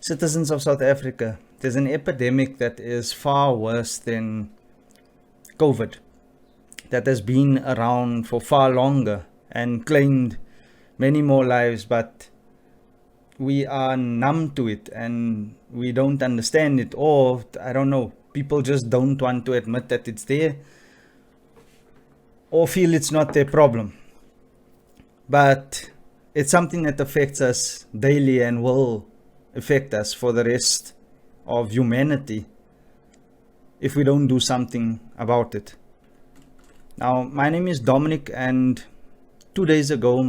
Citizens of South Africa, there's an epidemic that is far worse than COVID, that has been around for far longer and claimed many more lives, but we are numb to it and we don't understand it, or I don't know, people just don't want to admit that it's there or feel it's not their problem. But it's something that affects us daily and will affect us for the rest of humanity if we don't do something about it. Now, my name is Dominic, and 2 days ago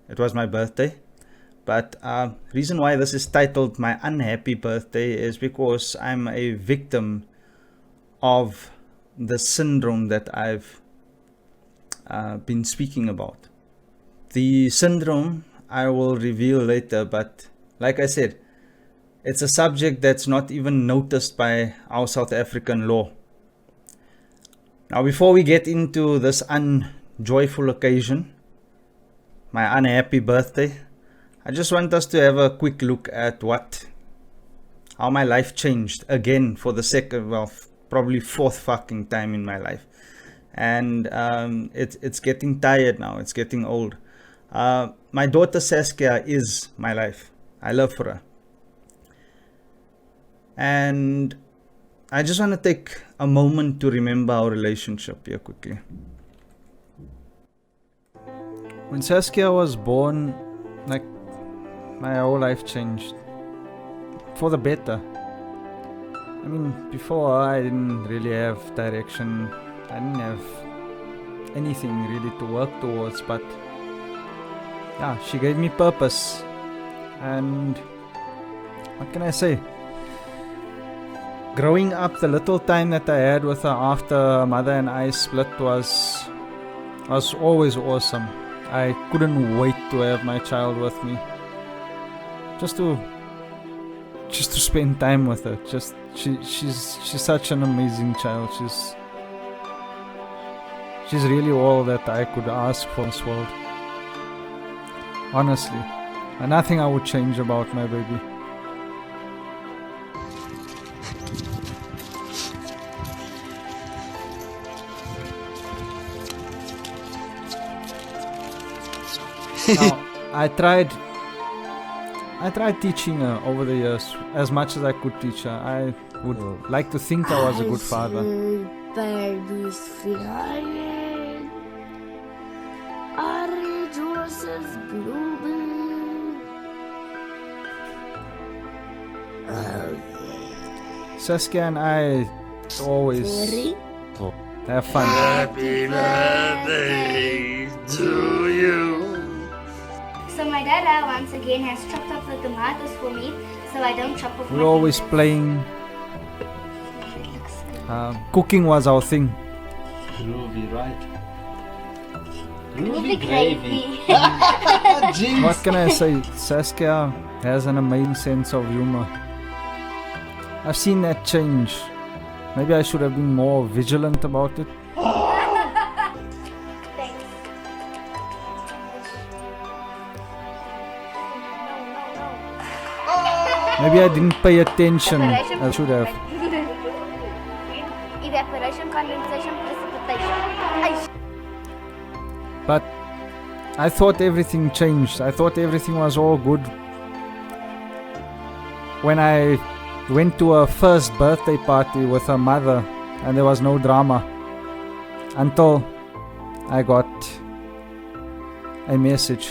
it was my birthday. But reason why this is titled My Unhappy Birthday is because I'm a victim of the syndrome that I've been speaking about. The syndrome I will reveal later, but like I said, it's a subject that's not even noticed by our South African law. Now, before we get into this unjoyful occasion, my unhappy birthday, I just want us to have a quick look at how my life changed again for the second, probably fourth fucking time in my life. And it's getting tired now, it's getting old. My daughter Saskia is my life. I love for her. And I just want to take a moment to remember our relationship here quickly. When Saskia was born, like, my whole life changed for the better. I mean, before I didn't really have direction. I didn't have anything really to work towards, but yeah, she gave me purpose. And what can I say? Growing up, the little time that I had with her after her mother and I split was always awesome. I couldn't wait to have my child with me. Just to spend time with her. She's such an amazing child. She's really all that I could ask for in this world. Honestly, and nothing I would change about my baby. Now, I tried teaching her over the years as much as I could teach her. I would like to think I was a good father. Baby's flying, orange roses blooming. Saskia and I always have fun. Happy birthday to you. So my dad once again has chopped up the tomatoes for me, so I don't chop off. We're always playing. Cooking was our thing. Groovy, right? Groovy gravy. What can I say? Saskia has an amazing sense of humor. I've seen that change. Maybe I should have been more vigilant about it. Thanks. Maybe I didn't pay attention. I should have. Evaporation, condensation, precipitation. But I thought everything changed. I thought everything was all good when I went to her first birthday party with her mother and there was no drama until I got a message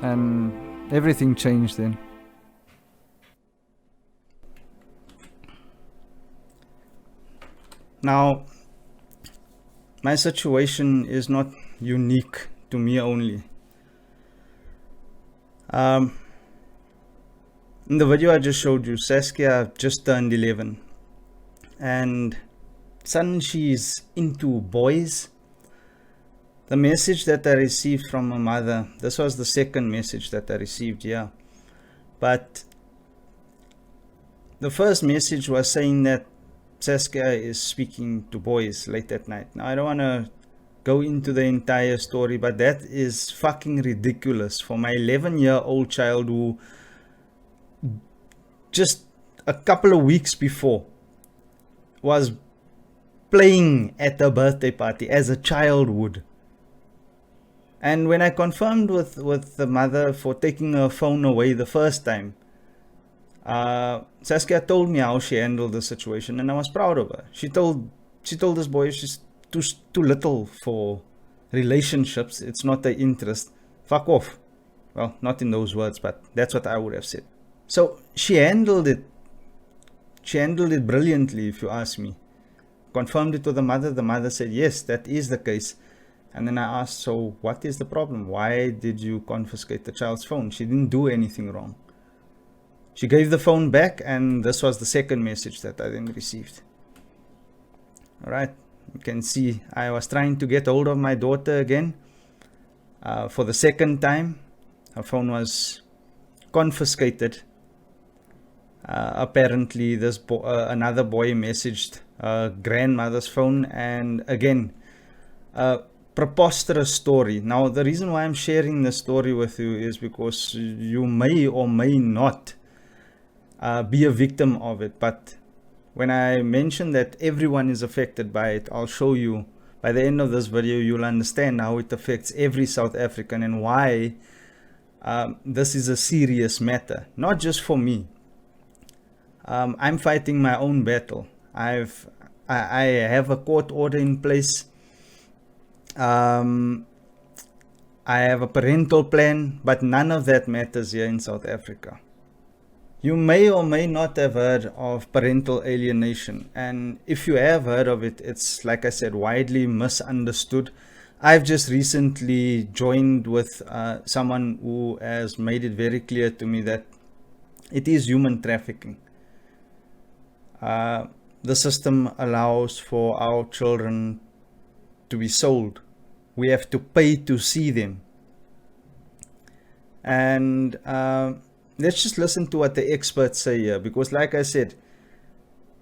and everything changed then. Now, my situation is not unique to me only. In the video I just showed you, Saskia just turned 11 and suddenly she's into boys. The message that I received from her mother, this was the second message that I received, but the first message was saying that Saskia is speaking to boys late at night. Now, I don't want to go into the entire story, but that is fucking ridiculous for my 11-year-old child who just a couple of weeks before was playing at a birthday party as a child would. And when I confirmed with the mother for taking her phone away the first time, Saskia told me how she handled the situation, and I was proud of her. She told this boy she's too little for relationships. It's not the interest. Fuck off. Well, not in those words, but that's what I would have said. So she handled it. She handled it brilliantly, if you ask me. Confirmed it to the mother. The mother said, yes, that is the case. And then I asked, so what is the problem? Why did you confiscate the child's phone? She didn't do anything wrong. She gave the phone back, and this was the second message that I then received. All right, you can see I was trying to get hold of my daughter again. For the second time, her phone was confiscated. Apparently, another boy messaged grandmother's phone, and again, preposterous story. Now, the reason why I'm sharing this story with you is because you may or may not be a victim of it. But when I mention that everyone is affected by it, I'll show you by the end of this video. You'll understand how it affects every South African and why this is a serious matter, not just for me. I'm fighting my own battle. I have a court order in place. I have a parental plan, but none of that matters here in South Africa. You may or may not have heard of parental alienation, and if you have heard of it, it's, like I said, widely misunderstood. I've just recently joined with someone who has made it very clear to me that it is human trafficking. The system allows for our children to be sold. We have to pay to see them. And let's just listen to what the experts say here, because like I said,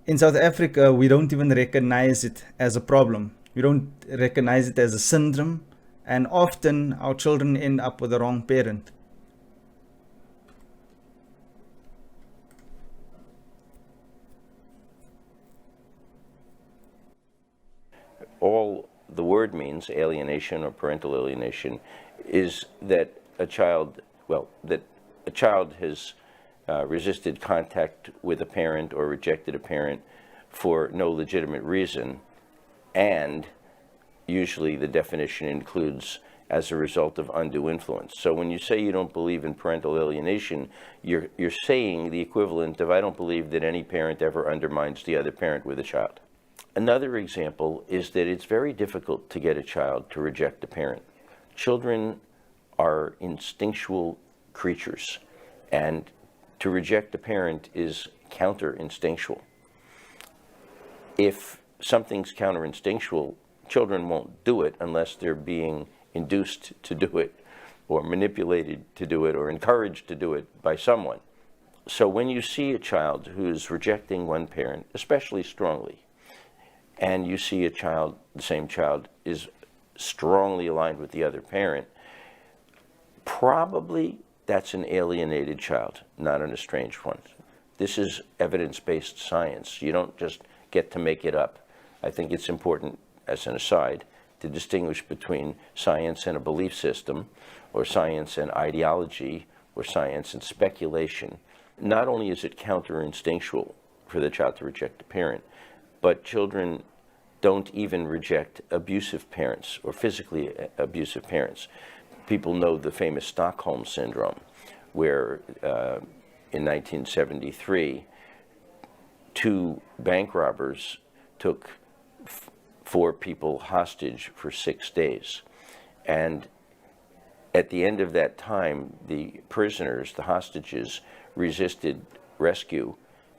in South Africa, we don't even recognize it as a problem. We don't recognize it as a syndrome, and often our children end up with the wrong parent. All the word means, alienation or parental alienation, is that a child has resisted contact with a parent or rejected a parent for no legitimate reason, and usually the definition includes as a result of undue influence. So when you say you don't believe in parental alienation, you're saying the equivalent of I don't believe that any parent ever undermines the other parent with a child. Another example is that it's very difficult to get a child to reject a parent. Children are instinctual creatures, and to reject a parent is counter-instinctual. If something's counter-instinctual, children won't do it unless they're being induced to do it, or manipulated to do it, or encouraged to do it by someone. So when you see a child who's rejecting one parent, especially strongly, and you see a child, the same child, is strongly aligned with the other parent, probably that's an alienated child, not an estranged one. This is evidence-based science. You don't just get to make it up. I think it's important, as an aside, to distinguish between science and a belief system, or science and ideology, or science and speculation. Not only is it counter-instinctual for the child to reject a parent, but children don't even reject abusive parents or physically abusive parents. People know the famous Stockholm Syndrome, where in 1973, 2 bank robbers took 4 people hostage for 6 days. And at the end of that time, the prisoners, the hostages, resisted rescue,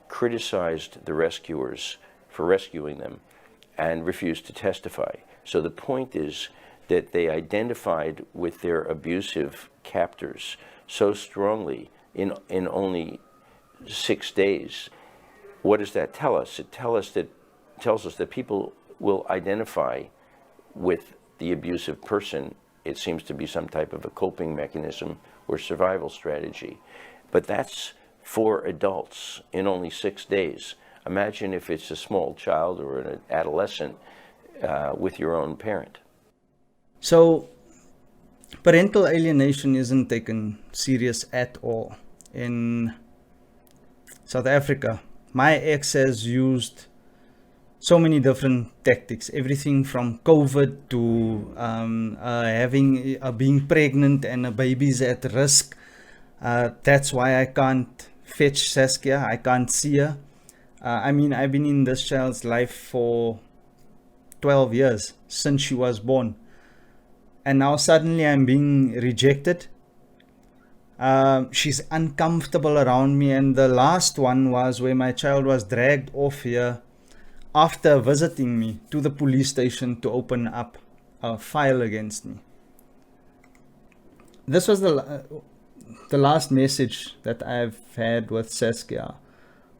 criticized the rescuers for rescuing them, and refused to testify. So the point is that they identified with their abusive captors so strongly in only 6 days. What does that tell us? It tells us that people will identify with the abusive person, it seems to be some type of a coping mechanism or survival strategy. But that's for adults in only 6 days. Imagine if it's a small child or an adolescent with your own parent. So, parental alienation isn't taken serious at all. In South Africa, my ex has used so many different tactics, everything from COVID to being pregnant and a baby's at risk. That's why I can't fetch Saskia. I can't see her. I mean, I've been in this child's life for 12 years, since she was born. And now suddenly I'm being rejected. She's uncomfortable around me. And the last one was where my child was dragged off here after visiting me to the police station to open up a file against me. This was the last message that I've had with Saskia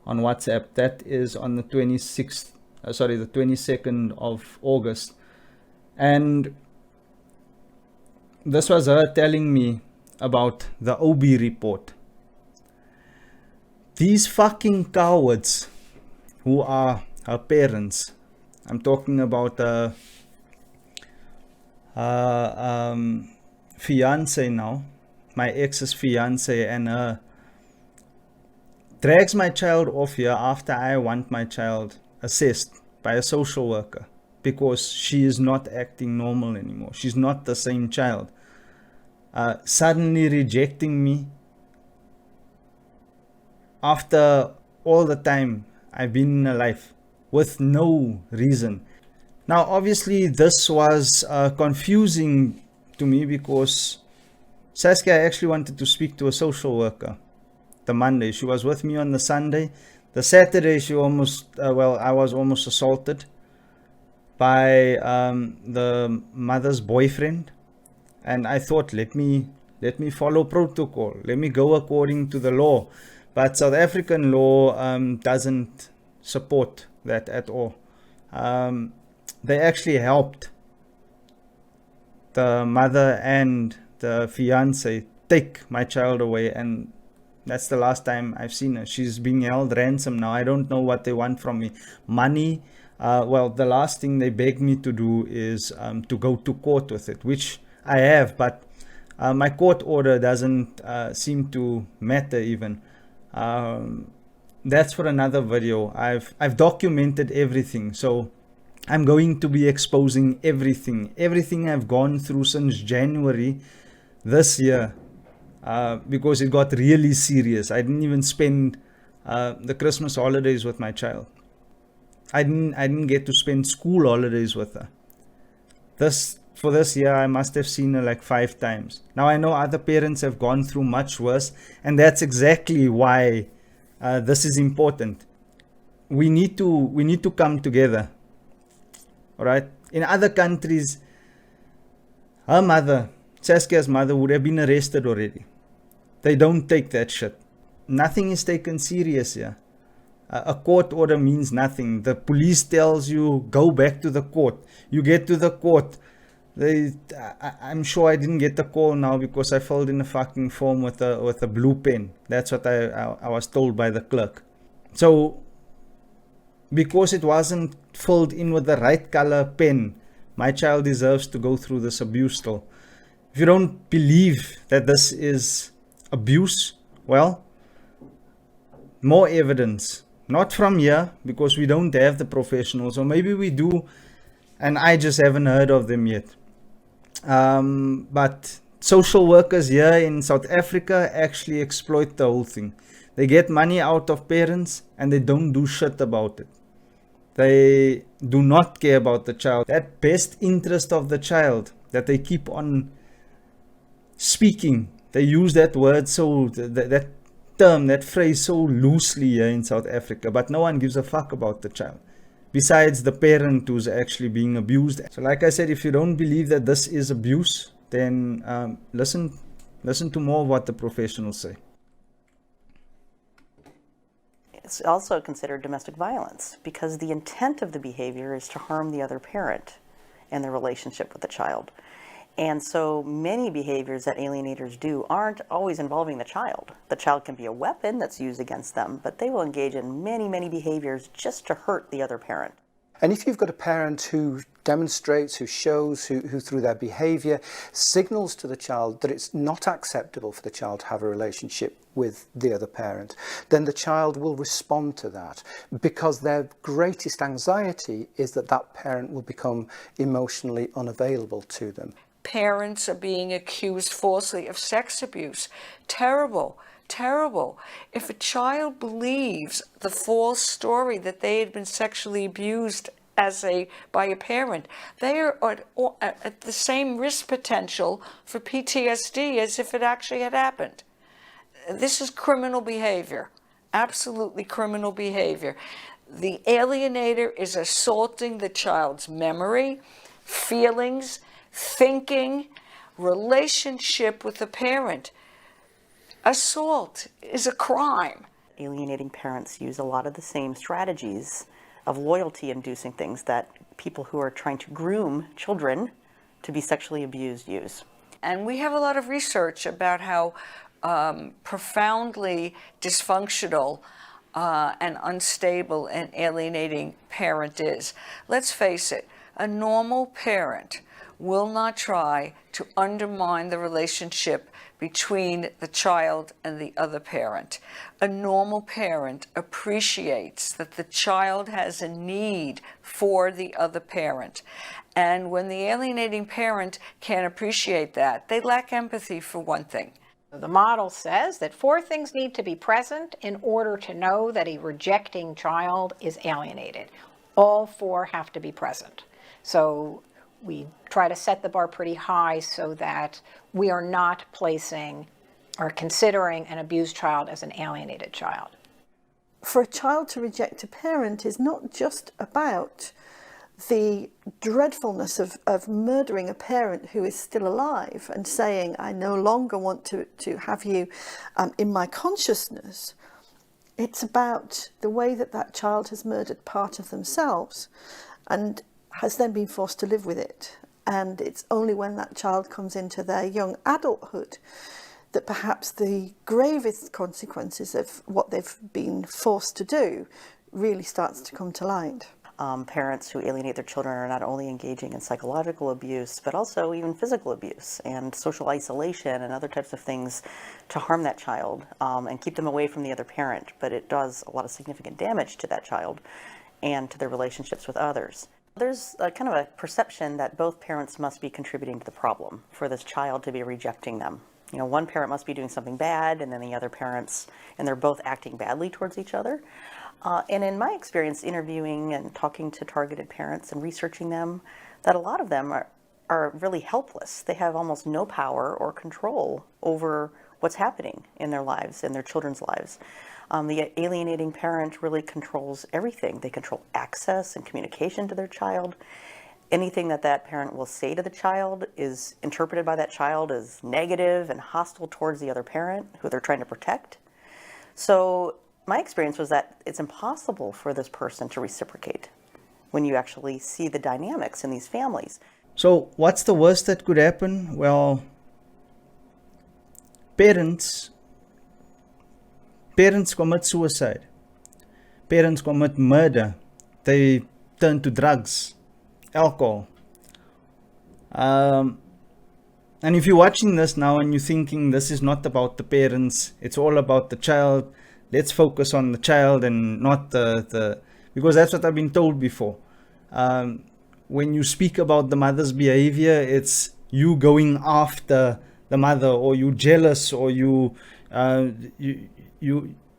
on WhatsApp. That is on the 22nd of August. And this was her telling me about the OB report. These fucking cowards who are her parents, I'm talking about her fiance now, my ex's fiance, and her, drags my child off here after I want my child assessed by a social worker because she is not acting normal anymore. She's not the same child. Suddenly rejecting me after all the time I've been in her life with no reason. Now, obviously, this was confusing to me because Saskia actually wanted to speak to a social worker the Monday. She was with me on the Sunday. The Saturday, she I was almost assaulted by the mother's boyfriend. And I thought, let me follow protocol. Let me go according to the law. But South African law doesn't support that at all. They actually helped the mother and the fiance take my child away, and that's the last time I've seen her. She's being held ransom now. I don't know what they want from me. Money. The last thing they beg me to do is to go to court with it, which I have, but my court order doesn't seem to matter even. That's for another video. I've documented everything, so I'm going to be exposing everything I've gone through since January this year, because it got really serious. I didn't even spend the Christmas holidays with my child. I didn't get to spend school holidays with her. For this year, I must have seen her like 5 times. Now, I know other parents have gone through much worse, and that's exactly why this is important. We need to come together. All right? In other countries, her mother, Saskia's mother, would have been arrested already. They don't take that shit. Nothing is taken serious here. A court order means nothing. The police tells you, go back to the court. You get to the court. I'm sure I didn't get the call now because I filled in a fucking form with a blue pen. That's what I was told by the clerk. So, because it wasn't filled in with the right color pen, my child deserves to go through this abuse still. If you don't believe that this is abuse, well, more evidence. Not from here, because we don't have the professionals, or maybe we do, and I just haven't heard of them yet. But social workers here in South Africa actually exploit the whole thing. They get money out of parents and they don't do shit about it. They do not care about the child. That best interest of the child that they keep on speaking, they use that word that term, that phrase so loosely here in South Africa, but no one gives a fuck about the child besides the parent who's actually being abused. So like I said, if you don't believe that this is abuse, then listen to more of what the professionals say. It's also considered domestic violence because the intent of the behavior is to harm the other parent. in their relationship with the child. And so many behaviors that alienators do aren't always involving the child. The child can be a weapon that's used against them, but they will engage in many, many behaviors just to hurt the other parent. And if you've got a parent who demonstrates, who shows, who through their behaviour signals to the child that it's not acceptable for the child to have a relationship with the other parent, then the child will respond to that, because their greatest anxiety is that that parent will become emotionally unavailable to them. Parents are being accused falsely of sex abuse. Terrible. Terrible. If a child believes the false story that they had been sexually abused by a parent, they are at the same risk potential for PTSD as if it actually had happened. This is criminal behavior, absolutely criminal behavior. The alienator is assaulting the child's memory, feelings, thinking, relationship with the parent. Assault is a crime. Alienating parents use a lot of the same strategies of loyalty-inducing things that people who are trying to groom children to be sexually abused use. And we have a lot of research about how profoundly dysfunctional and unstable an alienating parent is. Let's face it, a normal parent will not try to undermine the relationship between the child and the other parent. A normal parent appreciates that the child has a need for the other parent. And when the alienating parent can't appreciate that, they lack empathy, for one thing. The model says that 4 things need to be present in order to know that a rejecting child is alienated. All 4 have to be present. So we try to set the bar pretty high so that we are not placing or considering an abused child as an alienated child. For a child to reject a parent is not just about the dreadfulness of murdering a parent who is still alive and saying, I no longer want to have you in my consciousness. It's about the way that that child has murdered part of themselves and has then been forced to live with it. And it's only when that child comes into their young adulthood that perhaps the gravest consequences of what they've been forced to do really starts to come to light. Parents who alienate their children are not only engaging in psychological abuse, but also even physical abuse and social isolation and other types of things to harm that child and keep them away from the other parent. But it does a lot of significant damage to that child and to their relationships with others. There's a kind of a perception that both parents must be contributing to the problem for this child to be rejecting them. You know, one parent must be doing something bad, and then the other parents, and they're both acting badly towards each other. And in my experience interviewing and talking to targeted parents and researching them, that a lot of them are really helpless. They have almost no power or control over what's happening in their lives, in their children's lives. The alienating parent really controls everything. They control access and communication to their child. Anything that that parent will say to the child is interpreted by that child as negative and hostile towards the other parent who they're trying to protect. So my experience was that it's impossible for this person to reciprocate when you actually see the dynamics in these families. So what's the worst that could happen? Well, parents commit suicide. Parents commit murder. They turn to drugs, alcohol. And if you're watching this now and you're thinking this is not about the parents, it's all about the child, let's focus on the child and not the because that's what I've been told before. When you speak about the mother's behavior, it's you going after the mother, or you jealous, or you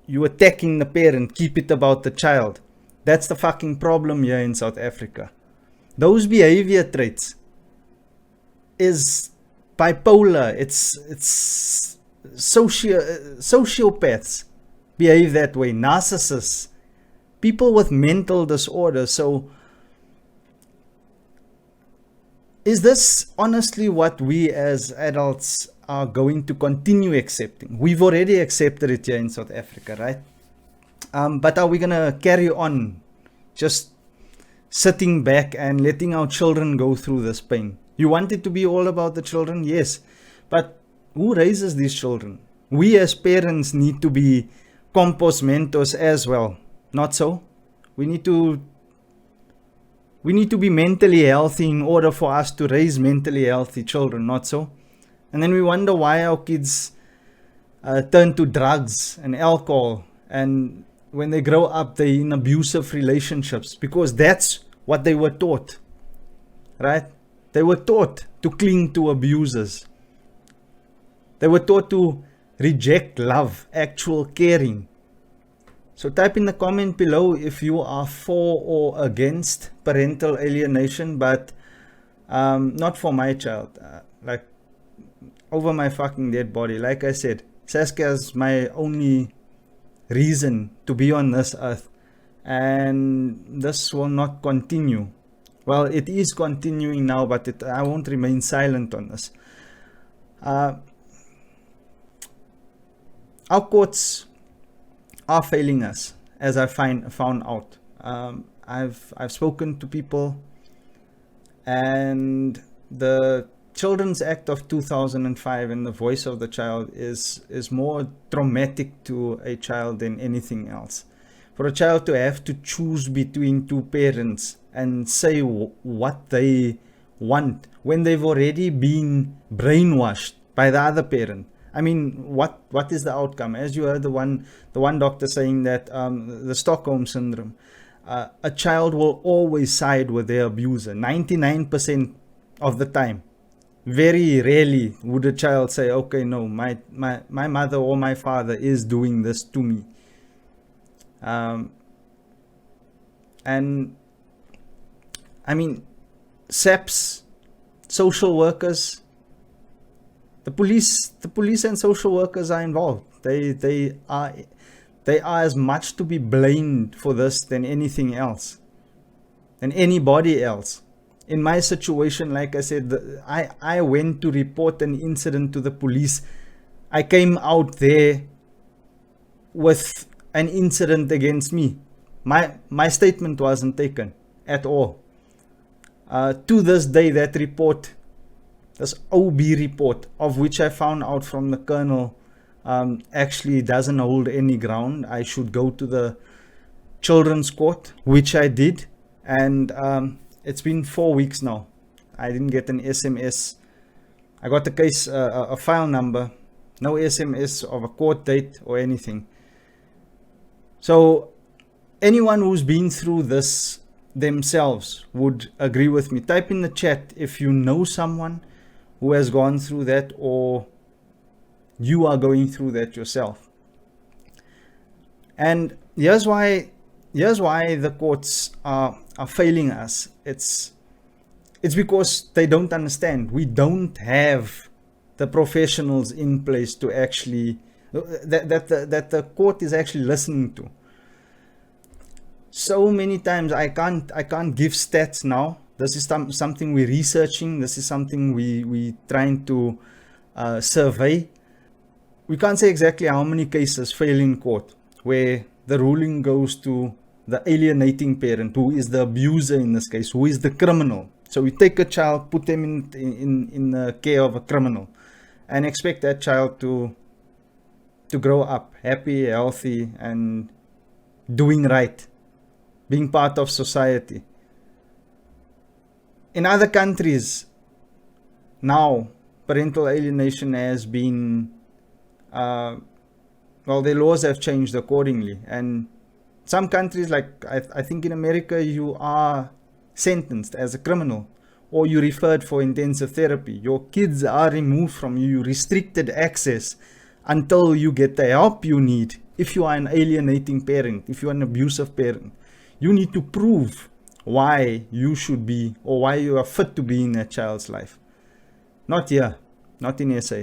attacking the parent. Keep it about the child. That's the fucking problem here in South Africa. Those behavior traits is bipolar. It's sociopaths behave that way. Narcissists, people with mental disorders. So is this honestly what we as adults are going to continue accepting? We've already accepted it here in South Africa, right? But are we going to carry on just sitting back and letting our children go through this pain. You want it to be all about the children? Yes. But who raises these children? We as parents need to be compost mentors as well. Not so? We need to be mentally healthy in order for us to raise mentally healthy children. Not so? And then we wonder why our kids turn to drugs and alcohol, and when they grow up they're in abusive relationships, because that's what they were taught, right? They were taught to cling to abusers. They were taught to reject love, actual caring. So type in the comment below if you are for or against parental alienation, but not for my child, like over my fucking dead body. Like I said, Saskia's my only reason to be on this earth, and this will not continue. Well, it is continuing now, but I won't remain silent on this. Our courts are failing us, as I found out. I've spoken to people, and the Children's Act of 2005 and the voice of the child is more traumatic to a child than anything else. For a child to have to choose between two parents and say what they want when they've already been brainwashed by the other parent. I mean, what is the outcome? As you heard the one doctor saying that the Stockholm syndrome, a child will always side with their abuser 99% of the time. Very rarely would a child say, okay, no, my mother or my father is doing this to me. And I mean, SAPs, social workers, the police and social workers are involved. They are as much to be blamed for this than anything else, than anybody else. In my situation, like I said, I went to report an incident to the police. I came out there with an incident against me. My statement wasn't taken at all. To this day, that report, this OB report, of which I found out from the colonel, actually doesn't hold any ground. I should go to the children's court, which I did, and it's been 4 weeks now. I didn't get an SMS. I got the case, a file number, no SMS of a court date or anything. So anyone who's been through this themselves would agree with me. Type in the chat if you know someone who has gone through that, or you are going through that yourself. And here's why the courts are failing us. It's because they don't understand. We don't have the professionals in place to actually that the court is actually listening to. So many times I can't give stats now. This is something we're researching. This is something we trying to survey. We can't say exactly how many cases fail in court where the ruling goes to the alienating parent, who is the abuser in this case, who is the criminal. So we take a child, put them in the care of a criminal, and expect that child to grow up happy, healthy, and doing right, being part of society. In other countries, now parental alienation has been, their laws have changed accordingly. And some countries, like I think in America, you are sentenced as a criminal, or you referred for intensive therapy. Your kids are removed from you. You restricted access until you get the help you need. If you are an alienating parent, if you are an abusive parent, you need to prove why you should be, or why you are fit to be in that child's life. Not here, not in SA.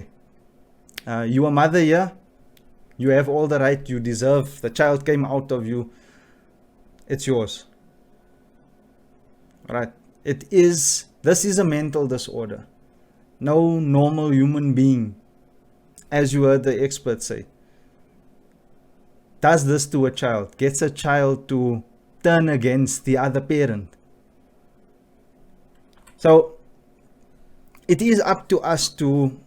You are mother here. You have all the right you deserve. The child came out of you. It's yours. Right? This is a mental disorder. No normal human being, as you heard the experts say, does this to a child, gets a child to turn against the other parent. So it is up to us to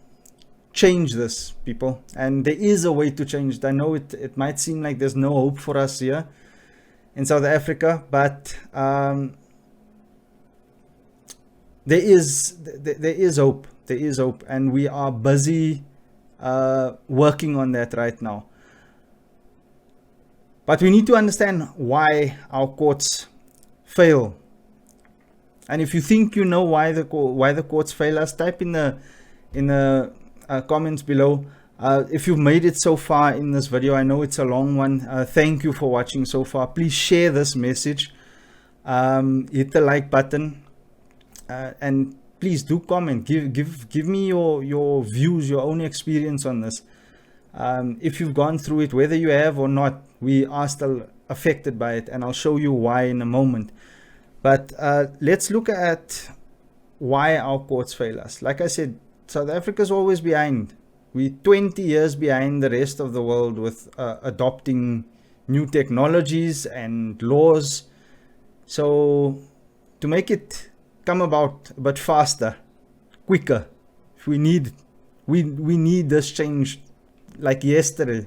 change this, people, and there is a way to change it. I know it might seem like there's no hope for us here in South Africa, but there is hope. There is hope, and we are busy working on that right now. But we need to understand why our courts fail. And if you think you know why the courts fail us, type in the comments below. If you've made it so far in this video, I know it's a long one. Thank you for watching so far. Please share this message. Hit the like button, and please do comment. Give me your views, your own experience on this. If you've gone through it, whether you have or not, we are still affected by it, and I'll show you why in a moment. But let's look at why our courts fail us. Like I said, South Africa's always behind. We're 20 years behind the rest of the world with adopting new technologies and laws. So to make it come about a bit faster, quicker, we need this change like yesterday.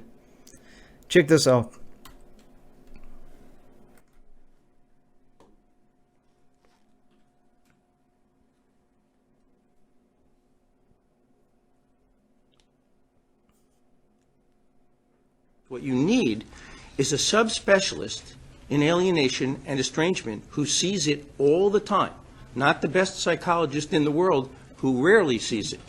Check this out. What you need is a subspecialist in alienation and estrangement who sees it all the time, not the best psychologist in the world who rarely sees it.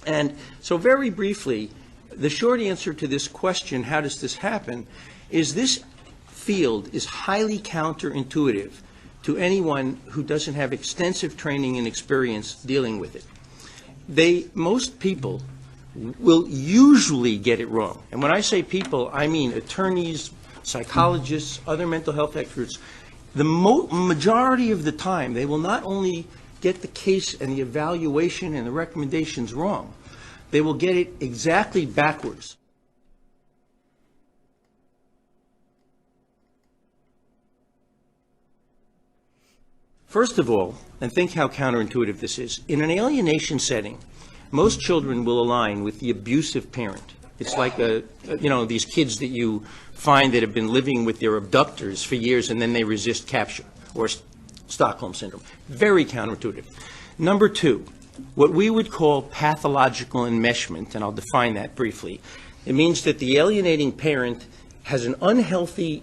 And so very briefly, the short answer to this question, how does this happen, is this field is highly counterintuitive to anyone who doesn't have extensive training and experience dealing with it. Most people will usually get it wrong. And when I say people, I mean attorneys, psychologists, other mental health experts. The majority of the time, they will not only get the case and the evaluation and the recommendations wrong, they will get it exactly backwards. First of all, and think how counterintuitive this is, in an alienation setting, most children will align with the abusive parent. It's like these kids that you find that have been living with their abductors for years and then they resist capture, or Stockholm Syndrome. Very counterintuitive. Number two, what we would call pathological enmeshment, and I'll define that briefly. It means that the alienating parent has an unhealthy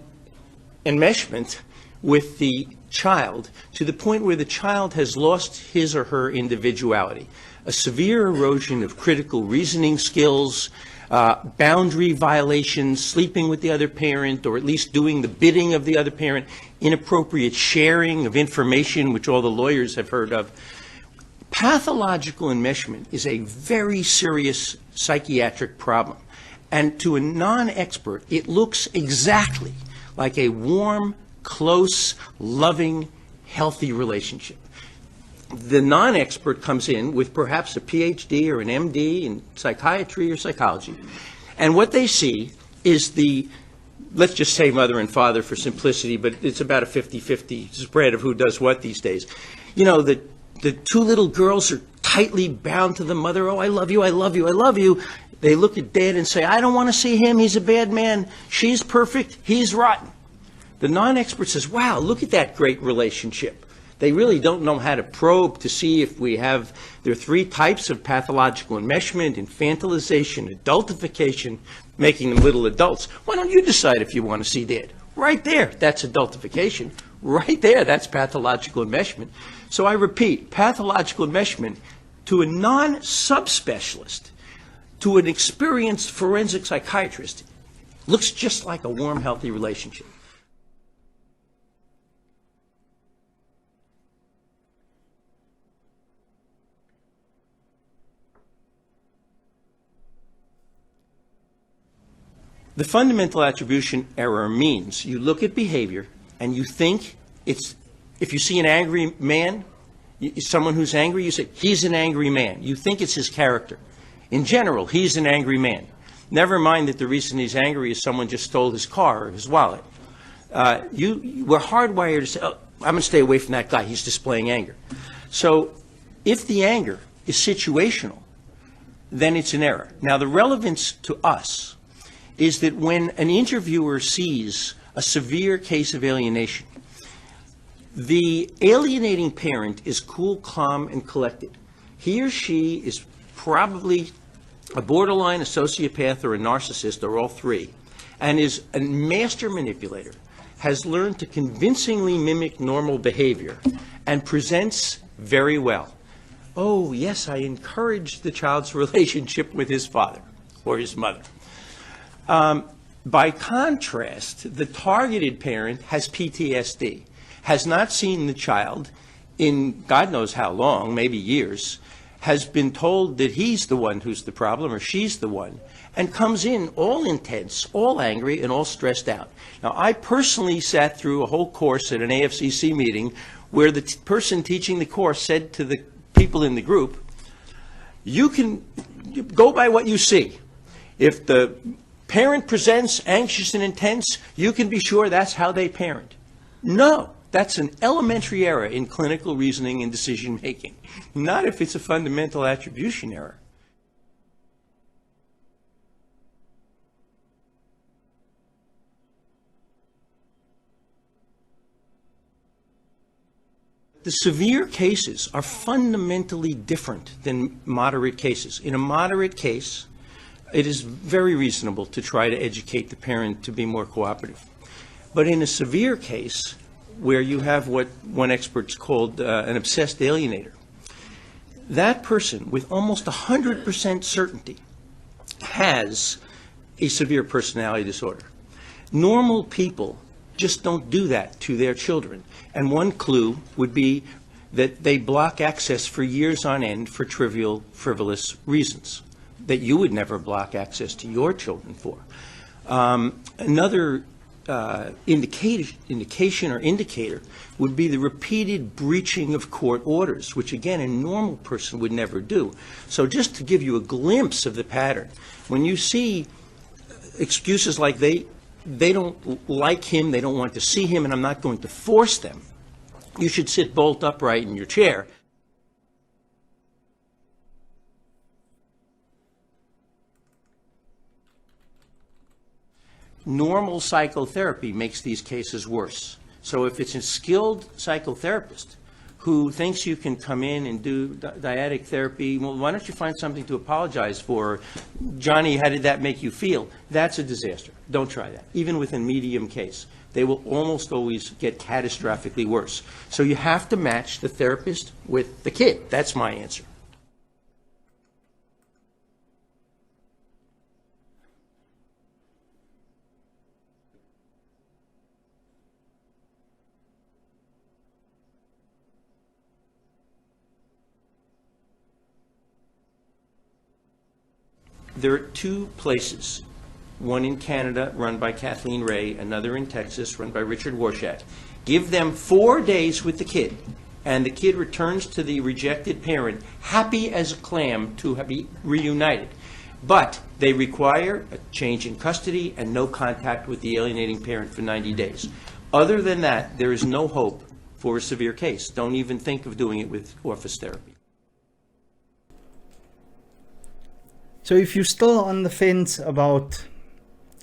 enmeshment with the child to the point where the child has lost his or her individuality. A severe erosion of critical reasoning skills, boundary violations, sleeping with the other parent, or at least doing the bidding of the other parent, inappropriate sharing of information, which all the lawyers have heard of. Pathological enmeshment is a very serious psychiatric problem. And to a non-expert, it looks exactly like a warm, close, loving, healthy relationship. The non-expert comes in with perhaps a PhD or an MD in psychiatry or psychology, and what they see is let's just say mother and father for simplicity, but it's about a 50-50 spread of who does what these days. You know, the two little girls are tightly bound to the mother. Oh, I love you, I love you, I love you. They look at dad and say, I don't want to see him, he's a bad man. She's perfect, he's rotten. The non-expert says, wow, look at that great relationship. They really don't know how to probe to see if there are three types of pathological enmeshment: infantilization, adultification, making them little adults. Why don't you decide if you want to see dad? Right there, that's adultification. Right there, that's pathological enmeshment. So I repeat, pathological enmeshment to a non-subspecialist, to an experienced forensic psychiatrist, looks just like a warm, healthy relationship. The fundamental attribution error means you look at behavior and you think if you see an angry man, someone who's angry, you say, he's an angry man. You think it's his character. In general, he's an angry man. Never mind that the reason he's angry is someone just stole his car or his wallet. We're hardwired to say, oh, I'm going to stay away from that guy. He's displaying anger. So If the anger is situational, then it's an error. Now, the relevance to us is that when an interviewer sees a severe case of alienation, the alienating parent is cool, calm, and collected. He or she is probably a borderline, a sociopath, or a narcissist, or all three, and is a master manipulator, has learned to convincingly mimic normal behavior, and presents very well. Oh, yes, I encouraged the child's relationship with his father or his mother. By contrast, the targeted parent has PTSD, has not seen the child in God knows how long, maybe years, has been told that he's the one who's the problem or she's the one, and comes in all intense, all angry, and all stressed out. Now, I personally sat through a whole course at an AFCC meeting where the person teaching the course said to the people in the group, you can go by what you see. If the parent presents anxious and intense, you can be sure that's how they parent. No, that's an elementary error in clinical reasoning and decision making, not if it's a fundamental attribution error. The severe cases are fundamentally different than moderate cases. In a moderate case, it is very reasonable to try to educate the parent to be more cooperative. But in a severe case, where you have what one expert called an obsessed alienator, that person with almost 100% certainty has a severe personality disorder. Normal people just don't do that to their children. And one clue would be that they block access for years on end for trivial, frivolous reasons that you would never block access to your children for. Another indication or indicator would be the repeated breaching of court orders, which again a normal person would never do. So just to give you a glimpse of the pattern, when you see excuses like they don't like him, they don't want to see him, and I'm not going to force them, you should sit bolt upright in your chair. Normal psychotherapy makes these cases worse. So if it's a skilled psychotherapist who thinks you can come in and do dyadic therapy, well, why don't you find something to apologize for? Johnny, how did that make you feel? That's a disaster. Don't try that. Even with a medium case, they will almost always get catastrophically worse. So you have to match the therapist with the kid. That's my answer. There are two places, one in Canada run by Kathleen Ray, another in Texas run by Richard Warshak. Give them 4 days with the kid, and the kid returns to the rejected parent happy as a clam to be reunited. But they require a change in custody and no contact with the alienating parent for 90 days. Other than that, there is no hope for a severe case. Don't even think of doing it with office therapy. So if you're still on the fence about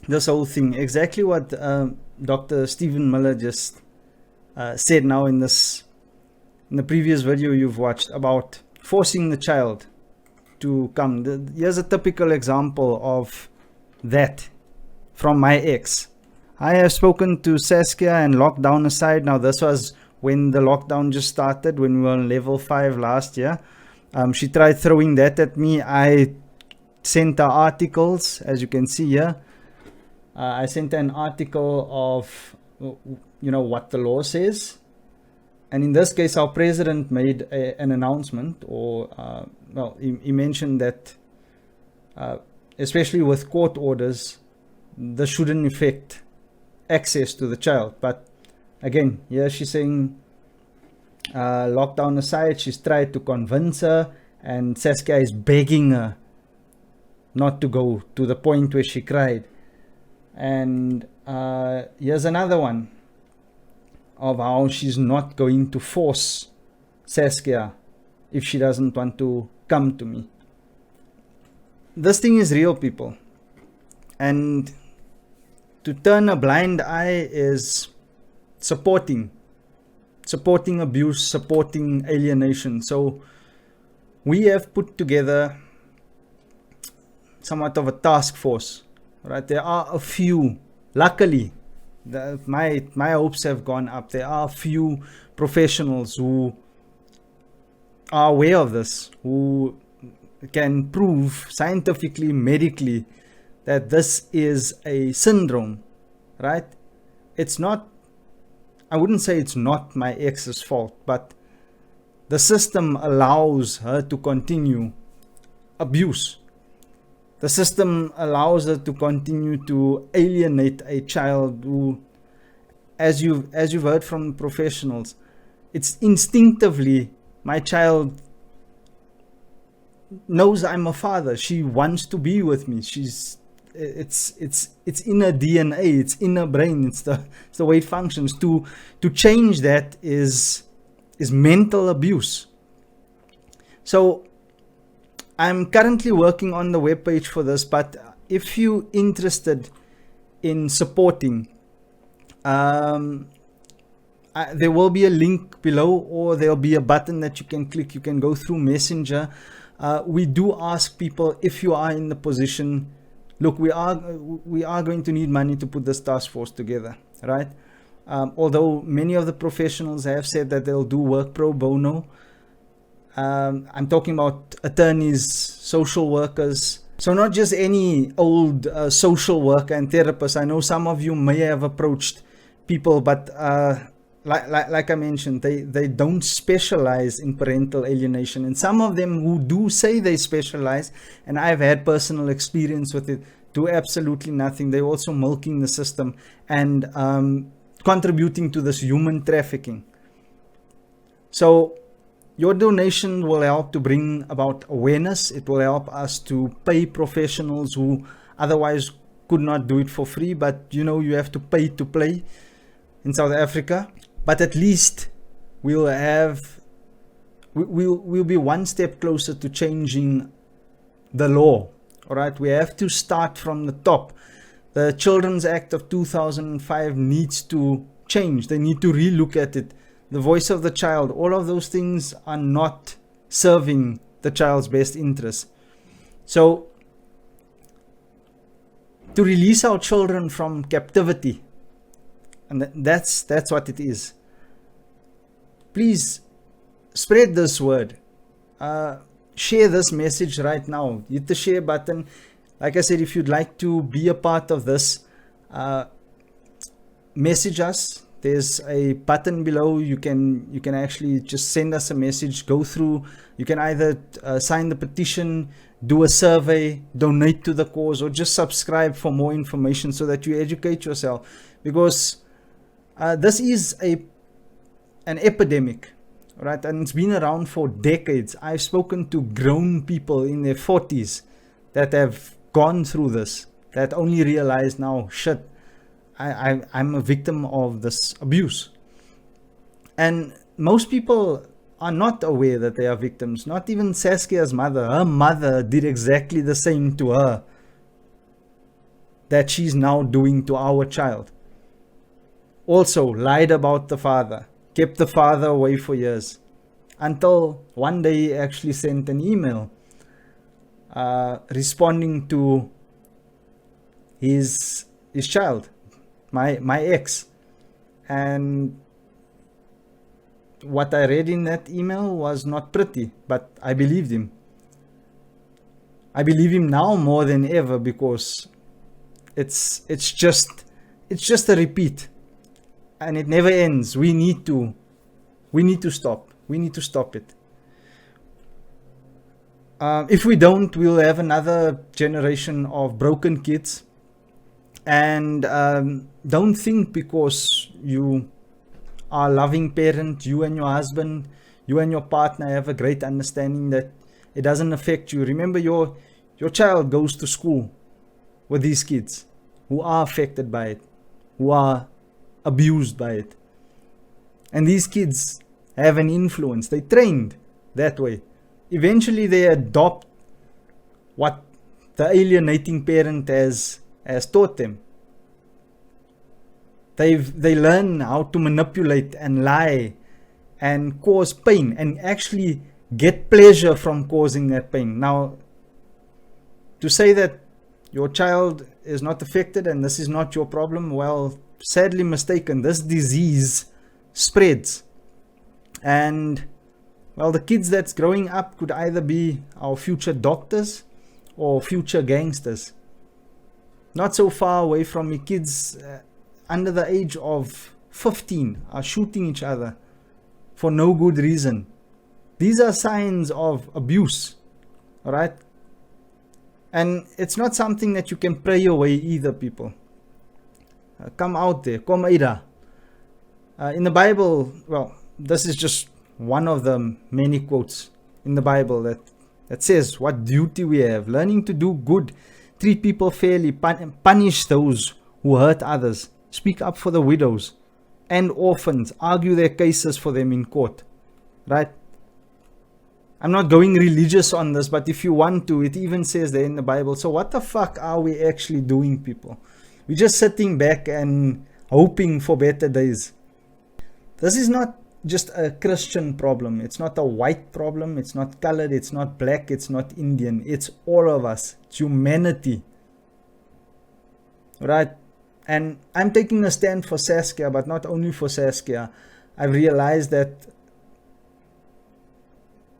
this whole thing, exactly what Dr. Stephen Miller just said now in the previous video you've watched about forcing the child to come. Here's a typical example of that from my ex. I have spoken to Saskia and lockdown aside. Now this was when the lockdown just started, when we were on level 5 last year. She tried throwing that at me. I sent her articles, as you can see here. I sent her an article of, what the law says. And in this case, our president made an announcement, or, he mentioned that, especially with court orders, this shouldn't affect access to the child. But again, here she's saying, lockdown aside, she's tried to convince her, and Saskia is begging her not to go, to the point where she cried. And here's another one of how she's not going to force Saskia if she doesn't want to come to me. This thing is real, people. And to turn a blind eye is supporting abuse, supporting alienation. So we have put together somewhat of a task force, right? There are a few, luckily, my hopes have gone up. There are a few professionals who are aware of this, who can prove scientifically, medically, that this is a syndrome, right? It's not, I wouldn't say it's not my ex's fault, but the system allows her to continue abuse. The system allows her to continue to alienate a child who, as you've heard from professionals, it's instinctively, my child knows I'm a father. She wants to be with me. It's in her DNA. It's in her brain. It's the way it functions. To change that is mental abuse. So I'm currently working on the webpage for this, but if you're interested in supporting, there will be a link below, or there'll be a button that you can click. You can go through Messenger. We do ask people, if you are in the position, look, we are going to need money to put this task force together, right? Although many of the professionals have said that they'll do work pro bono. I'm talking about attorneys, social workers. So not just any old social worker and therapist. I know some of you may have approached people, but like I mentioned, they don't specialize in parental alienation. And some of them who do say they specialize, and I've had personal experience with it, do absolutely nothing. They're also milking the system and contributing to this human trafficking. So your donation will help to bring about awareness. It will help us to pay professionals who otherwise could not do it for free. But you know, you have to pay to play in South Africa. But at least we'll be one step closer to changing the law. All right, we have to start from the top. The Children's Act of 2005 needs to change. They need to relook at it. The voice of the child, all of those things are not serving the child's best interest. So, to release our children from captivity, and that's what it is. Please spread this word. Share this message right now. Hit the share button. Like I said, if you'd like to be a part of this, message us. There's a button below. You can actually just send us a message. Go through. You can either sign the petition, do a survey, donate to the cause, or just subscribe for more information so that you educate yourself. Because this is an epidemic, right? And it's been around for decades. I've spoken to grown people in their 40s that have gone through this, that only realize now, shit, I'm a victim of this abuse. And most people are not aware that they are victims. Not even Saskia's mother. Her mother did exactly the same to her that she's now doing to our child. Also lied about the father, kept the father away for years, until one day he actually sent an email responding to his child, my ex. And what I read in that email was not pretty, but I believed him. I believe him now more than ever, because it's just a repeat, and it never ends. We need to stop. We need to stop it. If we don't, we'll have another generation of broken kids. And don't think because you are a loving parent, you and your husband, you and your partner have a great understanding, that it doesn't affect you. Remember, your child goes to school with these kids who are affected by it, who are abused by it. And these kids have an influence. They trained. that way. Eventually they adopt what the alienating parent has taught them. They learn how to manipulate and lie and cause pain and actually get pleasure from causing that pain. Now, to say that your child is not affected and this is not your problem, well, sadly mistaken. This disease spreads. And, well, the kids that's growing up could either be our future doctors or future gangsters. Not so far away from me, kids under the age of 15 are shooting each other for no good reason. These are signs of abuse, all right? And it's not something that you can pray away either, people. Come out there, kom ira. In the Bible, well, this is just one of the many quotes in the Bible that says what duty we have. Learning to do good, treat people fairly, punish those who hurt others, speak up for the widows and orphans, argue their cases for them in court, right? I'm not going religious on this, but if you want to, it even says there in the Bible. So what the fuck are we actually doing, people? We're just sitting back and hoping for better days. This is not just a Christian problem. It's not a white problem. It's not colored. It's not black. It's not Indian. It's all of us. It's humanity. Right? And I'm taking a stand for Saskia, but not only for Saskia. I've realized that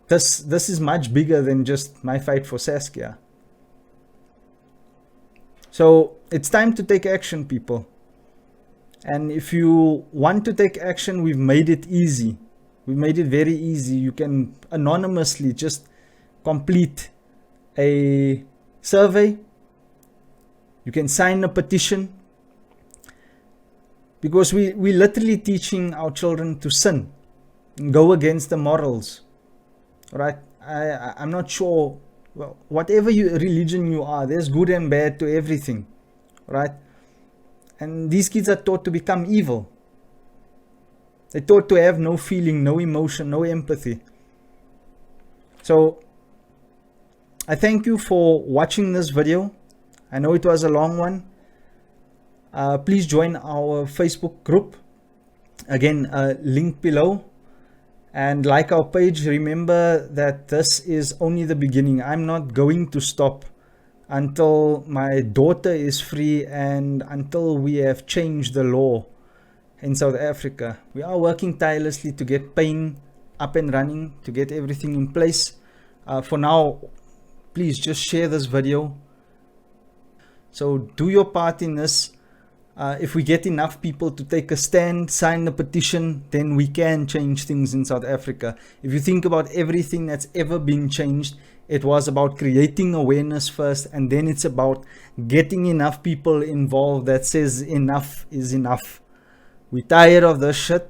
this is much bigger than just my fight for Saskia. So it's time to take action, people. And if you want to take action, we've made it easy. We've made it very easy. You can anonymously just complete a survey. You can sign a petition. Because we're literally teaching our children to sin and go against the morals. Right? I'm not sure, well, whatever religion you are, there's good and bad to everything, right? And these kids are taught to become evil. They're taught to have no feeling, no emotion, no empathy. So, I thank you for watching this video. I know it was a long one. Please join our Facebook group. Again, link below. And like our page, remember that this is only the beginning. I'm not going to stop until my daughter is free and until we have changed the law in South Africa. We are working tirelessly to get pain up and running, to get everything in place. For now, please just share this video. So do your part in this. If we get enough people to take a stand, sign the petition, then we can change things in South Africa. If you think about everything that's ever been changed, it was about creating awareness first, and then it's about getting enough people involved that says enough is enough. We're tired of this shit,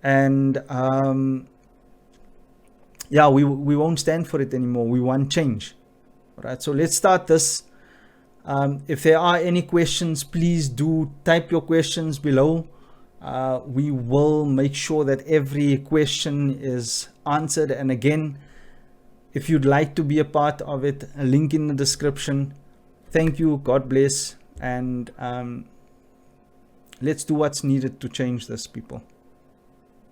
and yeah, we won't stand for it anymore. We want change. All right, so let's start this. If there are any questions, please do type your questions below. We will make sure that every question is answered. And again, if you'd like to be a part of it, a link in the description. Thank you. God bless. And let's do what's needed to change this, people.